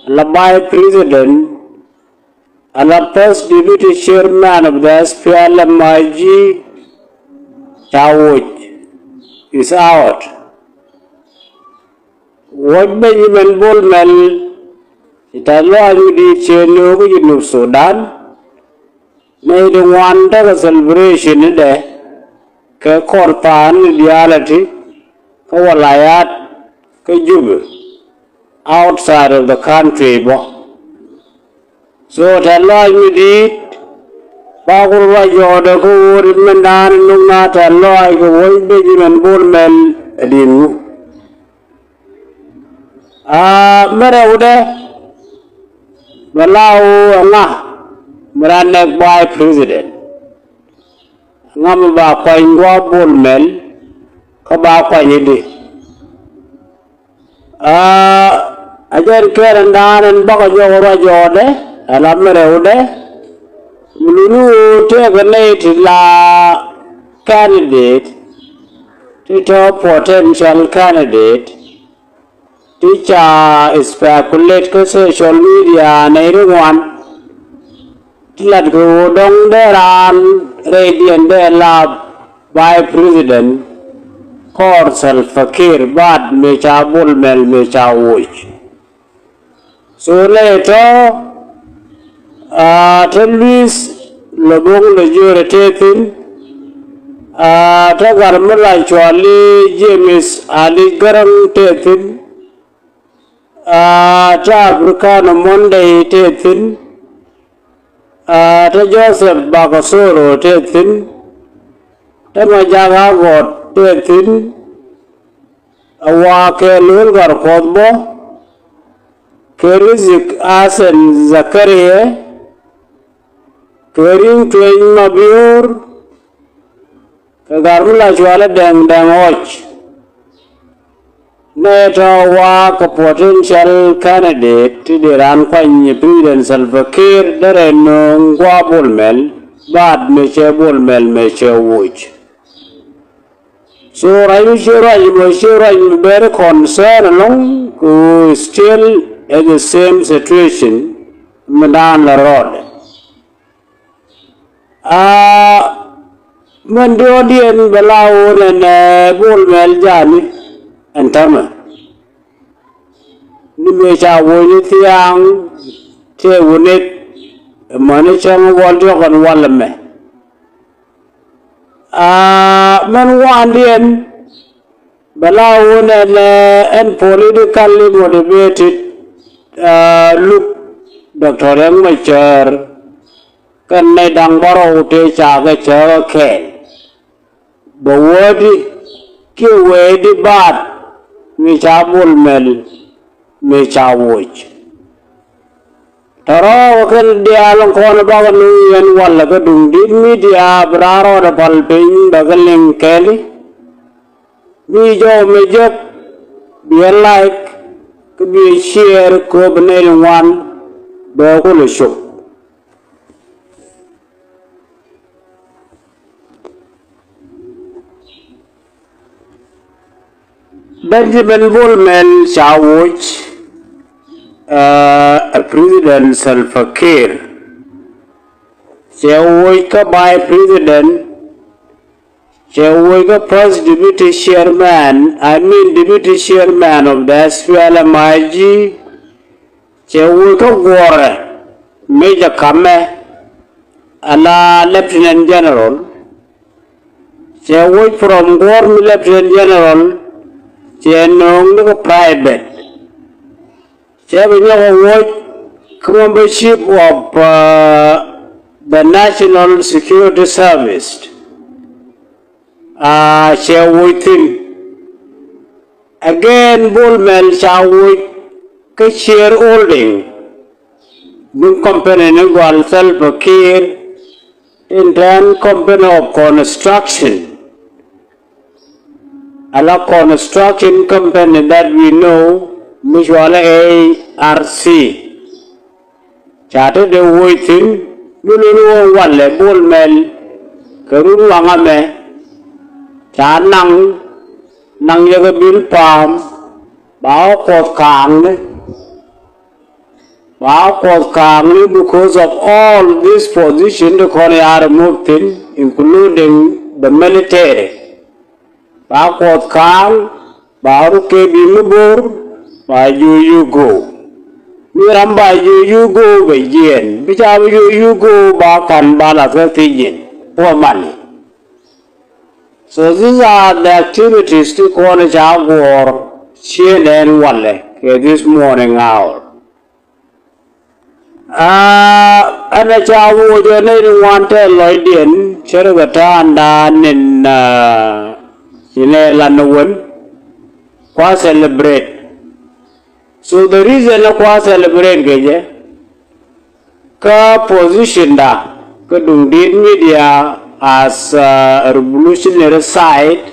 the Vice President and the first Deputy Chairman of the SPLM-IG Chawuch is out. What Benjamin Bullman it allowed the Chenu in Sudan made one celebration there. Korpan reality Kawalayat Kajub outside of the country. So Talai Midit Pagura Yoda Gur Mandan Luna Talai Benjamin Bullman Adinu Meraude Malau Allah Maranek by President ngam ba kwai ngwa bol mel ka ba kwai ni ajar keran dan ba ko jora jode alam reude lulu te ganate la candidate to potential candidate teacher speculate ko social media nei ruan tilat ko dong deran radiant de la by president Korsal Fakir Bad Mecha Bullmel Mecha Wuch. So later Telvis Lobong the Jure Tapin Tagarmala Chwali James Ali Garam Tapin Tabrukano Monday Tapin Joseph Bakasoro Tapin Tamajaga God Tapin Awake Lulgar Kodbo Kerizik Asen Zakaria Kerim Twain Mabur Kagarmula Chwala Dang Watch Neta Wak a potential candidate to the Ranquany President Salva Kiir Dereno Ngwa Bullmel Bad Meche Bullmel Meche Wuch. So I'm very concerned along who is still in the same situation Madan la road. Mandodian Balau and Bullmel Jani and Tama. Nimecha Wunithiang Te Wunit Manicham Waldok and Wallame. Man Wandian Balawun and politically motivated look Dr. Macher can Nedang Baro Te Chaga Ken. The word Kiwe the Bad Mecha Bullmel Mecha Wuch. Taro kan dia long kon bawa nuyan wala ka dungdi media braro da palping bagaling keli video mejak biar like ke biar share ko benel one bawa ko show Benjamin Bullmel Chawuch President Salva Kiir Chawuch by President Chawuch first Deputy Chairman Deputy Chairman of the SPLM-IG Chawuch Gore Major Kame ala Lieutenant General Chawuch from Gore Lieutenant General Chenong private membership of the National Security Service share with him. Again, Bullmel Chawuch shareholding the company Nigual Salva Kiir in turn company of construction. A construction company that we know Mishwala ARC. Chata de waiting, Nulu Wale Bullmel, Karun Wangame, Chanang, Nang Yaga Bill Palm, Bao Kot Kang, because of all these positions the Korea are moved in, including the military. Bakot Kang, Baru Kebimubur, by you go. Miramba you go by yen, Bijabu you go back and Balathian, poor money. So these are the activities to Korea war, Chien and Wale, this morning hour. Ana chawu jone wante loidien cherugata anda nin ine lanwen kwa celebrate. So the reason kwa celebrate geje ka position da ka dung din media as a revolutionary side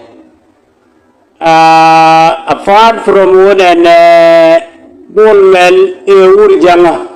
apart from one and Bolmel urjanga